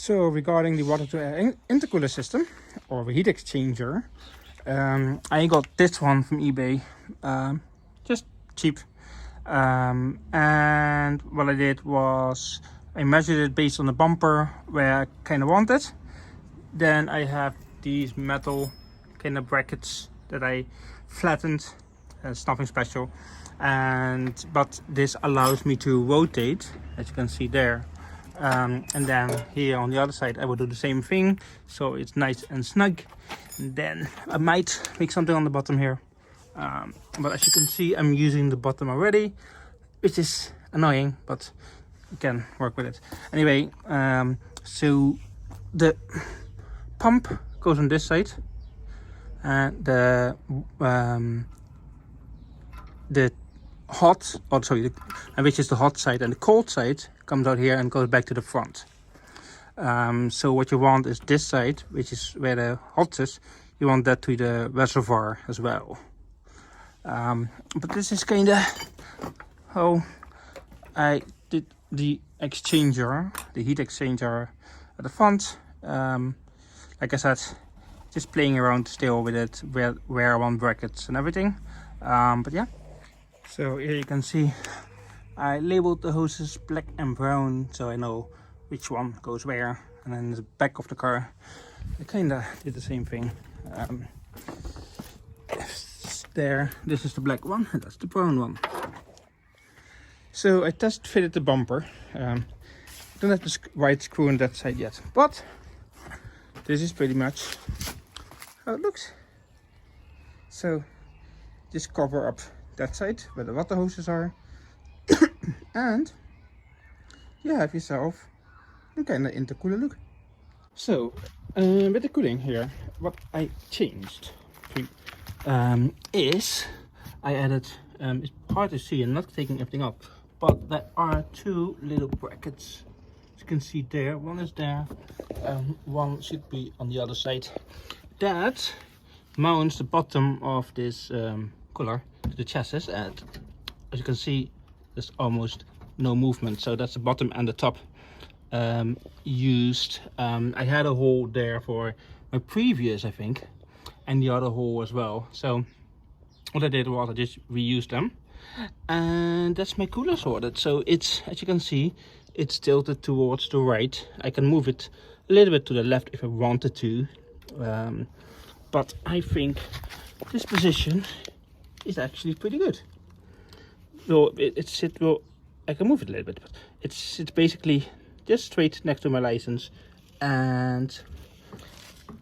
So regarding the water to air intercooler system or the heat exchanger, I got this one from eBay, just cheap. And what I did was I measured it based on the bumper where I kind of want it. Then I have these metal kind of brackets that I flattened. It's nothing special, but this allows me to rotate, as you can see there. And then here on the other side I will do the same thing, so it's nice and snug. And then I might make something on the bottom here, but as you can see I'm using the bottom already, which is annoying, but you can work with it anyway. So the pump goes on this side, and which is the hot side, and the cold side comes out here and goes back to the front. So what you want is this side, which is where the hot is, you want that to the reservoir as well. But this is kind of how I did the exchanger, the heat exchanger at the front. Like I said, just playing around still with it, where I want brackets and everything. But yeah, so here you can see I labeled the hoses black and brown, so I know which one goes where. And then the back of the car, I kind of did the same thing. There, this is the black one, and that's the brown one. So I test fitted the bumper. Don't have the right screw on that side yet, but this is pretty much how it looks. So just cover up that side where the water hoses are, and you have yourself a kind of intercooler look. So with the cooling here, what I changed is I added, it's hard to see and not taking everything up, but there are two little brackets, as you can see there. One is there, one should be on the other side. That mounts the bottom of this cooler to the chassis, and as you can see there's almost no movement. So that's the bottom and the top used. I had a hole there for my previous, I think, and the other hole as well. So what I did was I just reused them, and that's my cooler sorted. So it's, as you can see, it's tilted towards the right. I can move it a little bit to the left if I wanted to, but I think this position is actually pretty good. So I can move it a little bit, but it's basically just straight next to my license. And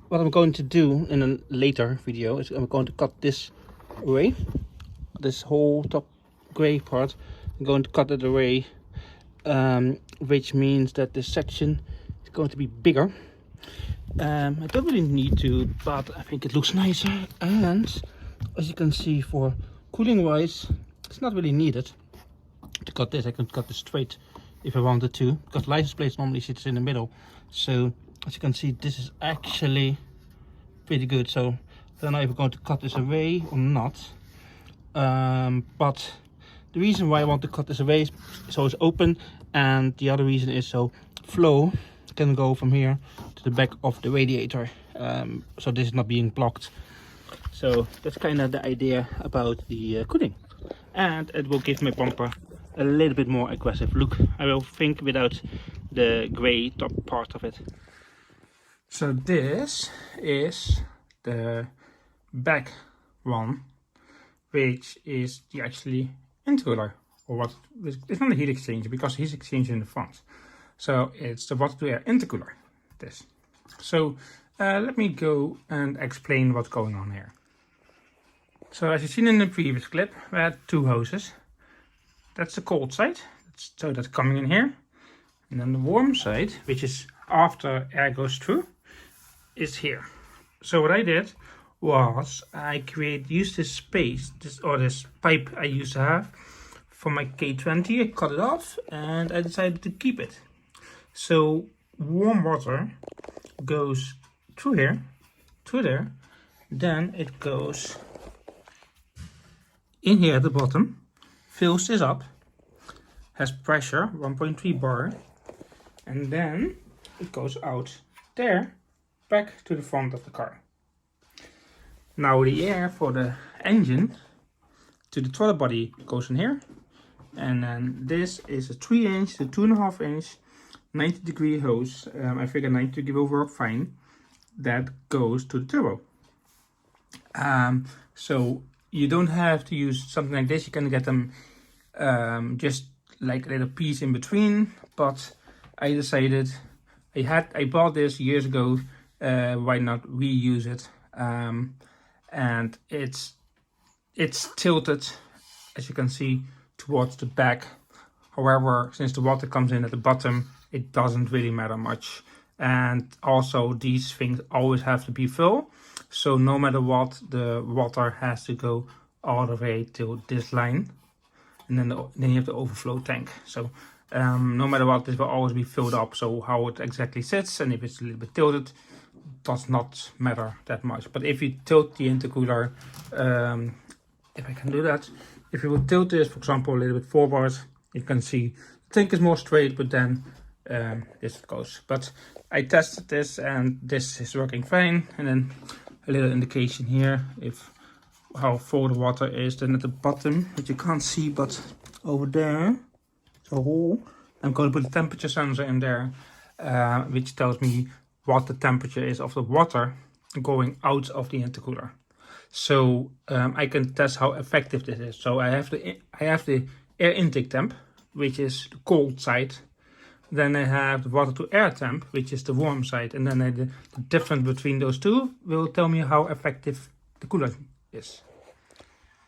what I'm going to do in a later video is I'm going to cut this away, this whole top gray part. I'm going to cut it away, which means that this section is going to be bigger. I don't really need to, but I think it looks nicer. And as you can see, for cooling wise, it's not really needed to cut this. I can cut this straight if I wanted to, because license plates normally sits in the middle. So as you can see, this is actually pretty good. So I don't know if I'm going to cut this away or not, but the reason why I want to cut this away is so it's open, and the other reason is so flow can go from here to the back of the radiator, so this is not being blocked. So that's kind of the idea about the cooling, and it will give my bumper a little bit more aggressive look, I will think, without the gray top part of it. So this is the back one, which is the actually intercooler, or what it's not a heat exchanger because heat exchanger in the front. So it's the water to air intercooler, this. So let me go and explain what's going on here. So as you've seen in the previous clip, we had two hoses. That's the cold side, so that's coming in here. And then the warm side, which is after air goes through, is here. So what I did was I used this space, this pipe I used to have for my K20. I cut it off and I decided to keep it. So warm water goes through here, through there, then it goes in here at the bottom, fills this up, has pressure 1.3 bar, and then it goes out there, back to the front of the car. Now the air for the engine to the throttle body goes in here. And then this is a 3-inch to 2.5 inch 90-degree hose. I figure 90 degree will work fine. That goes to the turbo. So you don't have to use something like this. You can get them just like a little piece in between. But I decided I bought this years ago. Why not reuse it? And it's tilted, as you can see, towards the back. However, since the water comes in at the bottom, it doesn't really matter much. And also these things always have to be full. So no matter what, the water has to go all the way to this line. And then you have the overflow tank. So no matter what, this will always be filled up. So how it exactly sits and if it's a little bit tilted does not matter that much. But if you tilt the intercooler, if I can do that, if you will tilt this, for example, a little bit forward, you can see the tank is more straight, but then this goes. But I tested this and this is working fine. And then a little indication here if how full the water is. Then at the bottom, which you can't see, but over there, it's a hole. I'm going to put a temperature sensor in there, which tells me what the temperature is of the water going out of the intercooler. So I can test how effective this is. So I have the air intake temp, which is the cold side. Then I have the water to air temp, which is the warm side. And then the difference between those two will tell me how effective the cooler is.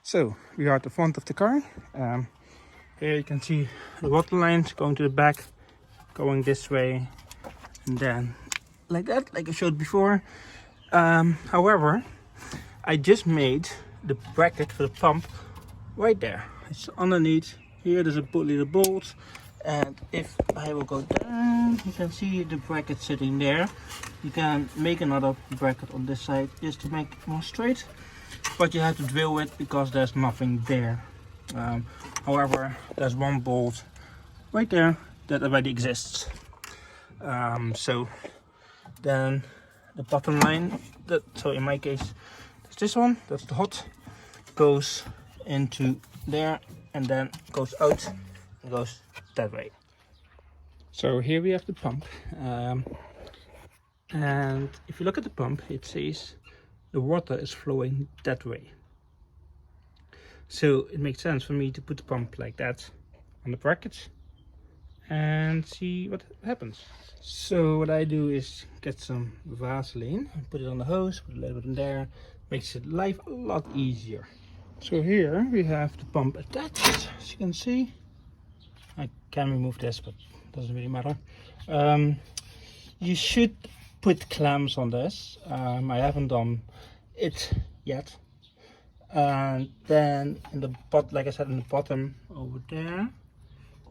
So we are at the front of the car. Here you can see the water lines going to the back, going this way, and then like that, like I showed before. However, I just made the bracket for the pump right there. It's underneath. Here there's a little bolt. And if I will go down, you can see the bracket sitting there. You can make another bracket on this side just to make it more straight. But you have to drill it because there's nothing there. However, there's one bolt right there that already exists. So then the bottom line, so in my case, it's this one, that's the hot, goes into there and then goes out and goes that way. So here we have the pump, and if you look at the pump, it says the water is flowing that way. So it makes sense for me to put the pump like that on the bracket and see what happens. So what I do is get some Vaseline, put it on the hose, put a little bit in there, makes it life a lot easier. So here we have the pump attached, as you can see. I can remove this, but it doesn't really matter. You should put clamps on this. I haven't done it yet. And then in the like I said, in the bottom over there,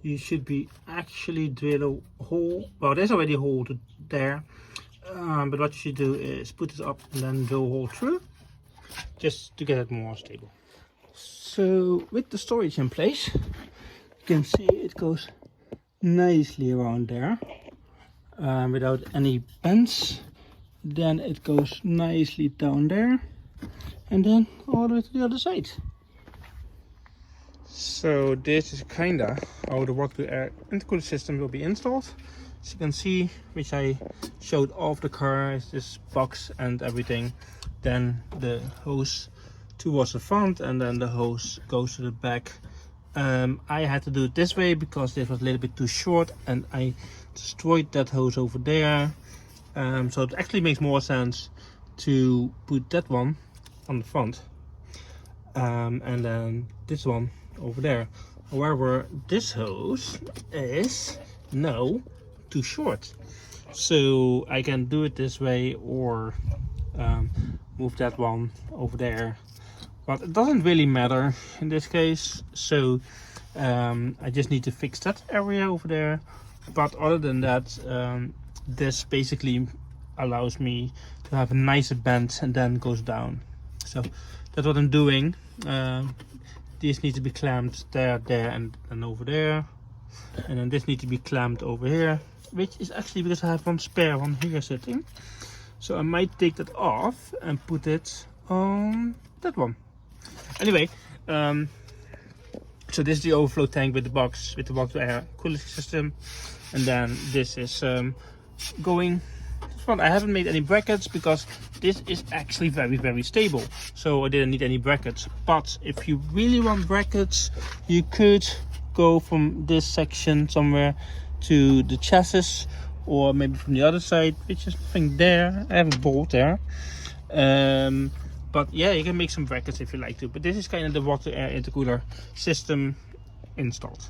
you should be actually drill a hole. Well, there's already a hole there, but what you should do is put this up and then drill a hole through, just to get it more stable. So with the storage in place, you can see it goes nicely around there without any bends. Then it goes nicely down there and then all the way to the other side. So this is kinda how the water to air intercooler system will be installed. As you can see, which I showed off the car, is this box and everything. Then the hose towards the front and then the hose goes to the back. I had to do it this way because this was a little bit too short and I destroyed that hose over there. So it actually makes more sense to put that one on the front and then this one over there. However, this hose is now too short, so I can do it this way or move that one over there, but it doesn't really matter in this case. So I just need to fix that area over there, but other than that, this basically allows me to have a nicer bend and then goes down. So that's what I'm doing. These need to be clamped there, and over there, and then this needs to be clamped over here which is actually because I have one spare one here sitting. So I might take that off and put it on that one. Anyway, so this is the overflow tank with the box, with the box air cooling system. And then this is going to front. I haven't made any brackets because this is actually very, very stable. So I didn't need any brackets. But if you really want brackets, you could go from this section somewhere to the chassis, or maybe from the other side, which is nothing there. I have a bolt there. But yeah, you can make some brackets if you like to. But this is kind of the water air intercooler system installed.